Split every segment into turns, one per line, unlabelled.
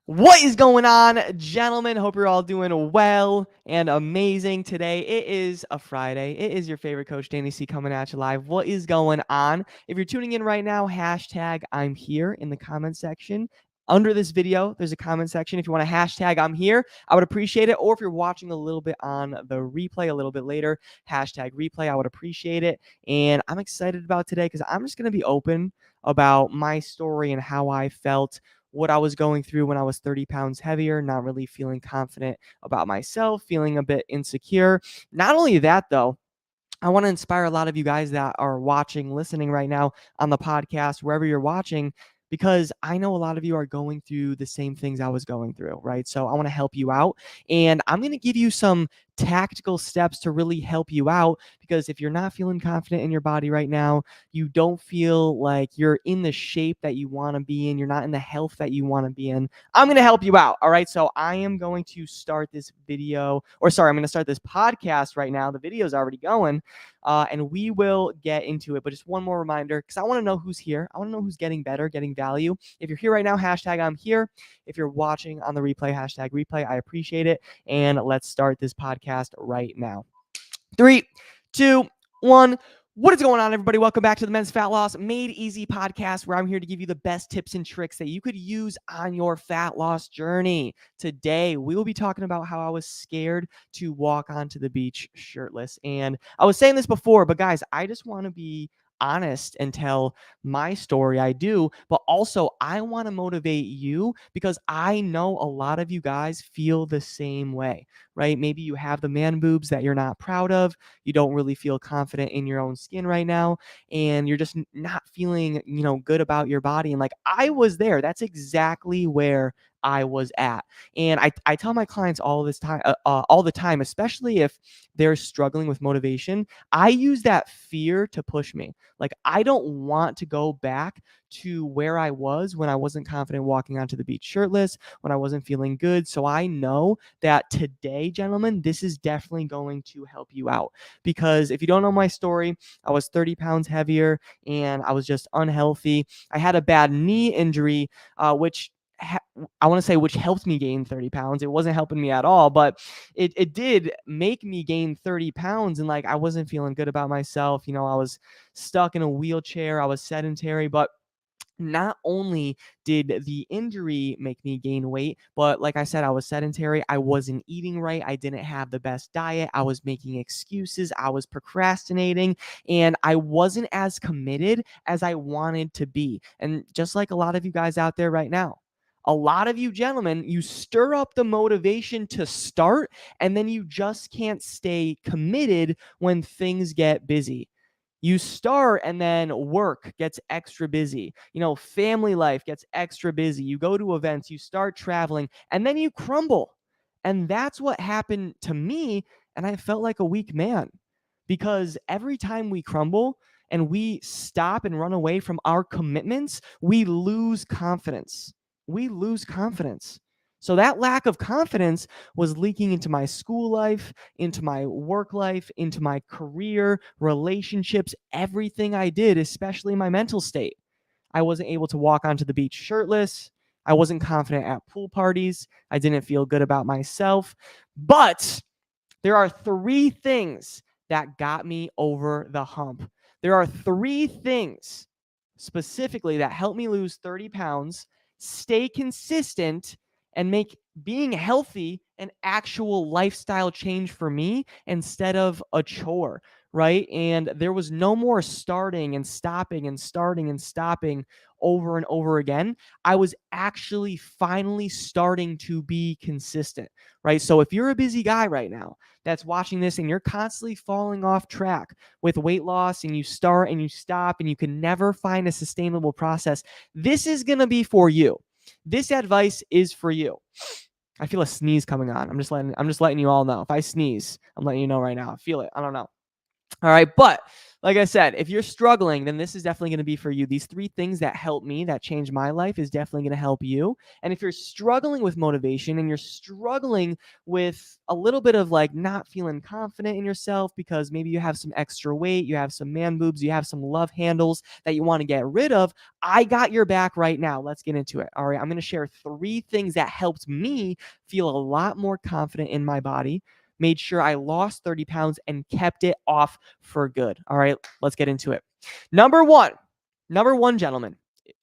What is going on, gentlemen? Hope you're all doing well and amazing today. It is a Friday. It is your favorite coach, Danny C, coming at you live. What is going on? If you're tuning in right now, hashtag I'm here in the comment section. Under this video, there's a comment section. If you want to hashtag I'm here, I would appreciate it. Or if you're watching a little bit on the replay a little bit later, hashtag replay, I would appreciate it. And I'm excited about today because I'm just going to be open about my story and how I felt, what I was going through when I was 30 pounds heavier, not really feeling confident about myself, feeling a bit insecure. Not only that, though, I want to inspire a lot of you guys that are watching, listening right now on the podcast, wherever you're watching, because I know a lot of you are going through the same things I was going through, right? So I want to help you out. And I'm going to give you some tactical steps to really help you out, because if you're not feeling confident in your body right now, you don't feel like you're in the shape that you want to be in, you're not in the health that you want to be in, I'm going to help you out. All right. So I am going to start this video, or sorry, I'm going to start this podcast right now. The video is already going, and we will get into it. But just one more reminder, because I want to know who's here. I want to know who's getting better, getting value. If you're here right now, hashtag I'm here. If you're watching on the replay, hashtag replay. I appreciate it. And let's start this podcast right now. 3, 2, 1. What is going on, everybody? Welcome back to the Men's Fat Loss Made Easy podcast, where I'm here to give you the best tips and tricks that you could use on your fat loss journey. Today, we will be talking about how I was scared to walk onto the beach shirtless. And I was saying this before, but guys, I just want to be honest and tell my story. I do, but also I want to motivate you, because I know a lot of you guys feel the same way, right? Maybe you have the man boobs that you're not proud of. You don't really feel confident in your own skin right now, and you're just not feeling, good about your body. And like, I was there. That's exactly where I was at. And I tell my clients all the time, especially if they're struggling with motivation, I use that fear to push me. Like, I don't want to go back to where I was when I wasn't confident walking onto the beach shirtless, when I wasn't feeling good. So I know that today, gentlemen, this is definitely going to help you out. Because if you don't know my story, I was 30 pounds heavier and I was just unhealthy. I had a bad knee injury, which I want to say, which helped me gain 30 pounds. It wasn't helping me at all, but it did make me gain 30 pounds. And like, I wasn't feeling good about myself. I was stuck in a wheelchair. I was sedentary, but not only did the injury make me gain weight, but like I said, I was sedentary. I wasn't eating right. I didn't have the best diet. I was making excuses. I was procrastinating, and I wasn't as committed as I wanted to be. And just like a lot of you guys out there right now, a lot of you gentlemen, you stir up the motivation to start, and then you just can't stay committed when things get busy. You start, and then work gets extra busy. Family life gets extra busy. You go to events, you start traveling, and then you crumble. And that's what happened to me. And I felt like a weak man, because every time we crumble and we stop and run away from our commitments, we lose confidence. We lose confidence. So that lack of confidence was leaking into my school life, into my work life, into my career, relationships, everything I did, especially my mental state. I wasn't able to walk onto the beach shirtless. I wasn't confident at pool parties. I didn't feel good about myself. But there are 3 things that got me over the hump. There are 3 things specifically that helped me lose 30 pounds, stay consistent, and make being healthy an actual lifestyle change for me instead of a chore, right? And there was no more starting and stopping and starting and stopping over and over again. I was actually finally starting to be consistent, right? So if you're a busy guy right now that's watching this and you're constantly falling off track with weight loss, and you start and you stop and you can never find a sustainable process, this is going to be for you. This advice is for you. I feel a sneeze coming on. I'm just letting you all know. If I sneeze, I'm letting you know right now. I feel it. I don't know. All right, but Like I said, if you're struggling, then this is definitely going to be for you. These 3 things that helped me, that changed my life, is definitely going to help you. And if you're struggling with motivation and you're struggling with a little bit of like not feeling confident in yourself because maybe you have some extra weight, you have some man boobs, you have some love handles that you want to get rid of, I got your back right now. Let's get into it. All right. I'm going to share 3 things that helped me feel a lot more confident in my body, made sure I lost 30 pounds and kept it off for good. All right, let's get into it. Number one, gentlemen,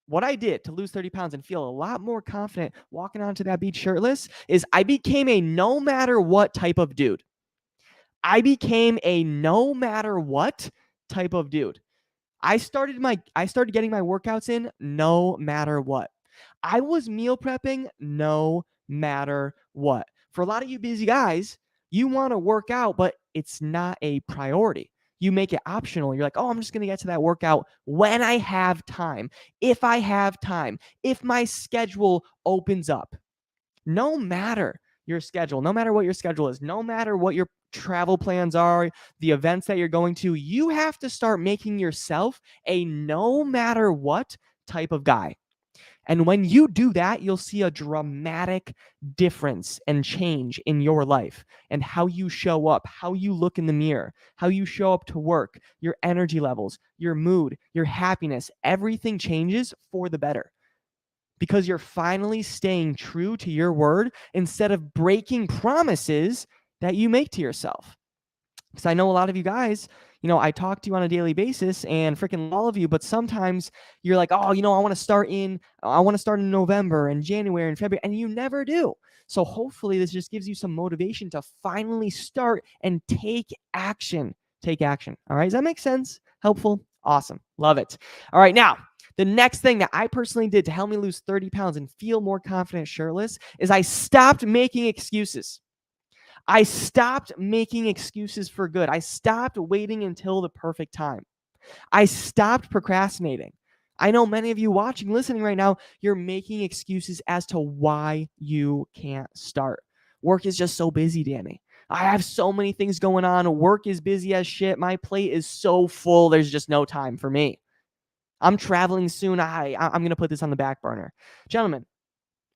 what I did to lose 30 pounds and feel a lot more confident walking onto that beach shirtless is I became a no matter what type of dude. I became a no matter what type of dude. I started getting my workouts in no matter what. I was meal prepping no matter what. For a lot of you busy guys, you want to work out, but it's not a priority. You make it optional. You're like, oh, I'm just going to get to that workout when I have time. If I have time, if my schedule opens up. No matter your schedule, no matter what your schedule is, no matter what your travel plans are, the events that you're going to, you have to start making yourself a no matter what type of guy. And when you do that, you'll see a dramatic difference and change in your life and how you show up, how you look in the mirror, how you show up to work, your energy levels, your mood, your happiness. Everything changes for the better because you're finally staying true to your word instead of breaking promises that you make to yourself. Because I know a lot of you guys, I talk to you on a daily basis and freaking all of you, but sometimes you're like, oh, I want to start in November and January and February, and you never do. So hopefully this just gives you some motivation to finally start and take action. Take action. All right. Does that make sense? Helpful? Awesome. Love it. All right. Now, the next thing that I personally did to help me lose 30 pounds and feel more confident shirtless is I stopped making excuses. I stopped making excuses for good. I stopped waiting until the perfect time. I stopped procrastinating. I know many of you watching, listening right now, you're making excuses as to why you can't start. Work is just so busy, Danny. I have so many things going on. Work is busy as shit. My plate is so full. There's just no time for me. I'm traveling soon. I'm going to put this on the back burner. Gentlemen,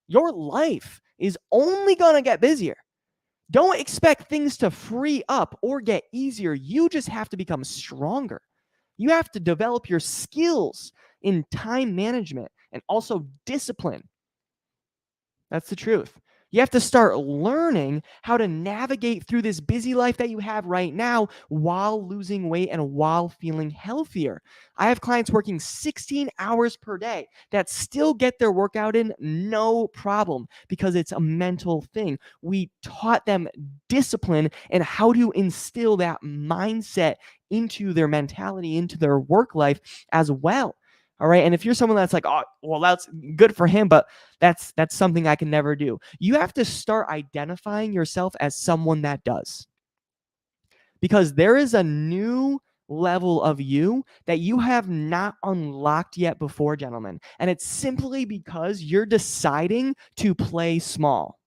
your life is only going to get busier. Don't expect things to free up or get easier. You just have to become stronger. You have to develop your skills in time management and also discipline. That's the truth. You have to start learning how to navigate through this busy life that you have right now while losing weight and while feeling healthier. I have clients working 16 hours per day that still get their workout in no problem because it's a mental thing. We taught them discipline and how to instill that mindset into their mentality, into their work life as well. All right. And if you're someone that's like, oh, well, that's good for him, but that's something I can never do. You have to start identifying yourself as someone that does. Because there is a new level of you that you have not unlocked yet before, gentlemen. And it's simply because you're deciding to play small.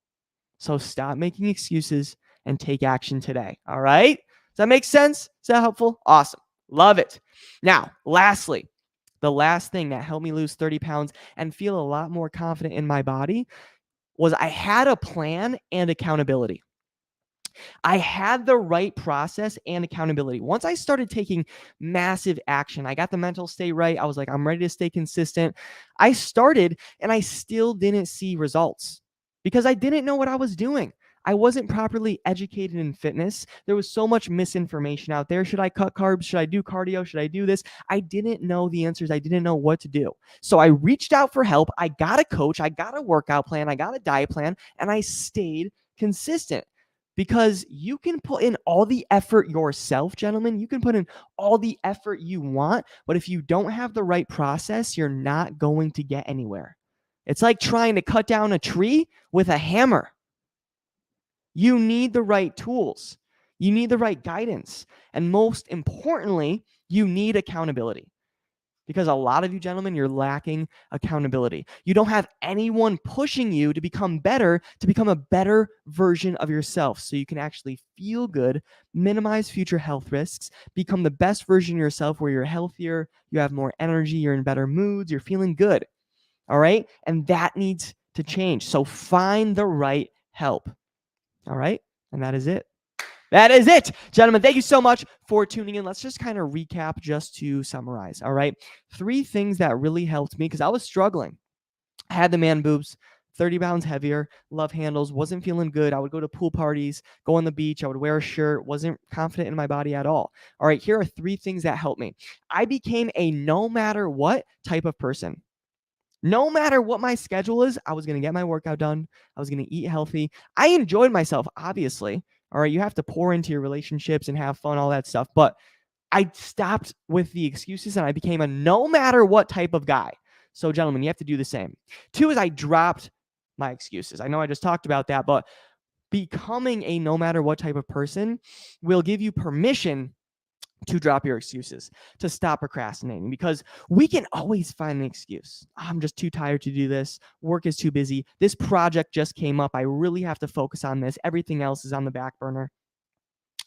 So stop making excuses and take action today. All right? Does that make sense? Is that helpful? Awesome. Love it. Now, lastly, the last thing that helped me lose 30 pounds and feel a lot more confident in my body was I had a plan and accountability. I had the right process and accountability. Once I started taking massive action, I got the mental state right. I was like, I'm ready to stay consistent. I started and I still didn't see results because I didn't know what I was doing. I wasn't properly educated in fitness. There was so much misinformation out there. Should I cut carbs? Should I do cardio? Should I do this? I didn't know the answers. I didn't know what to do. So I reached out for help. I got a coach. I got a workout plan. I got a diet plan, and I stayed consistent. Because you can put in all the effort yourself, gentlemen. You can put in all the effort you want, but if you don't have the right process, you're not going to get anywhere. It's like trying to cut down a tree with a hammer. You need the right tools. You need the right guidance. And most importantly, you need accountability. because a lot of you gentlemen, you're lacking accountability. You don't have anyone pushing you to become better, to become a better version of yourself so you can actually feel good, minimize future health risks, become the best version of yourself where you're healthier, you have more energy, you're in better moods, you're feeling good. All right? And that needs to change. So find the right help. All right? And that is it. That is it, gentlemen. Thank you so much for tuning in. Let's just kind of recap just to summarize. All right. 3 things that really helped me because I was struggling. I had the man boobs, 30 pounds heavier, love handles, wasn't feeling good. I would go to pool parties, go on the beach. I would wear a shirt, wasn't confident in my body at all. All right. Here are 3 things that helped me. I became a no matter what type of person. No matter what my schedule is, I was going to get my workout done. I was going to eat healthy. I enjoyed myself, obviously. All right. You have to pour into your relationships and have fun, all that stuff. But I stopped with the excuses and I became a no matter what type of guy. So, gentlemen, you have to do the same. 2 is I dropped my excuses. I know I just talked about that, but becoming a no matter what type of person will give you permission to drop your excuses, to stop procrastinating, because we can always find an excuse. I'm just too tired to do this. Work is too busy. This project just came up. I really have to focus on this. Everything else is on the back burner.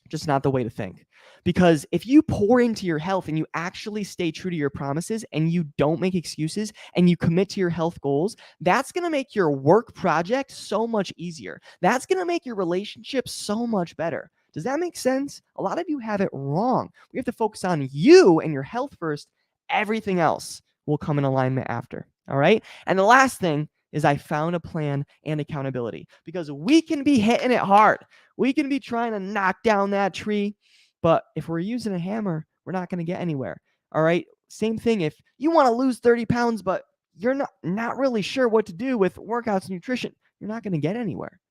Just not the way to think. Because if you pour into your health and you actually stay true to your promises and you don't make excuses and you commit to your health goals, that's going to make your work project so much easier. That's going to make your relationship so much better. Does that make sense? A lot of you have it wrong. We have to focus on you and your health first. Everything else will come in alignment after. All right. And the last thing is I found a plan and accountability, because we can be hitting it hard. We can be trying to knock down that tree, but if we're using a hammer, we're not going to get anywhere. All right. Same thing. If you want to lose 30 pounds, but you're not really sure what to do with workouts and nutrition, you're not going to get anywhere.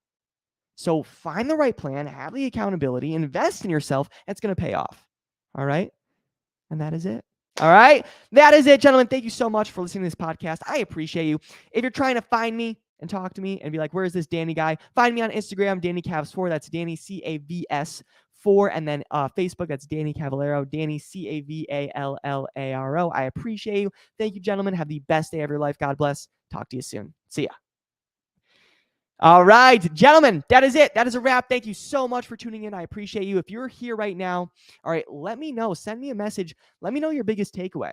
So find the right plan, have the accountability, invest in yourself. It's going to pay off. All right. And that is it. All right. That is it, gentlemen. Thank you so much for listening to this podcast. I appreciate you. If you're trying to find me and talk to me and be like, where is this Danny guy? Find me on Instagram, Danny Cavs4. That's Danny CAVS4. And then Facebook, that's Danny Cavallaro, Danny CAVALLARO. I appreciate you. Thank you, gentlemen. Have the best day of your life. God bless. Talk to you soon. See ya. All right, gentlemen, that is it. That is a wrap. Thank you so much for tuning in. I appreciate you. If you're here right now, all right, let me know. Send me a message. Let me know your biggest takeaway.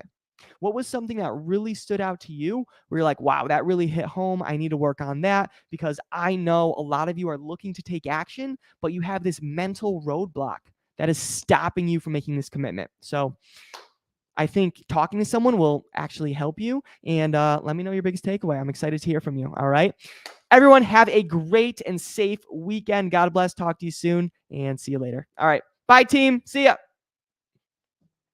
What was something that really stood out to you where you're like, wow, that really hit home. I need to work on that, because I know a lot of you are looking to take action, but you have this mental roadblock that is stopping you from making this commitment. So I think talking to someone will actually help you. And let me know your biggest takeaway. I'm excited to hear from you. All right. Everyone, have a great and safe weekend. God bless. Talk to you soon and see you later. All right. Bye, team. See ya.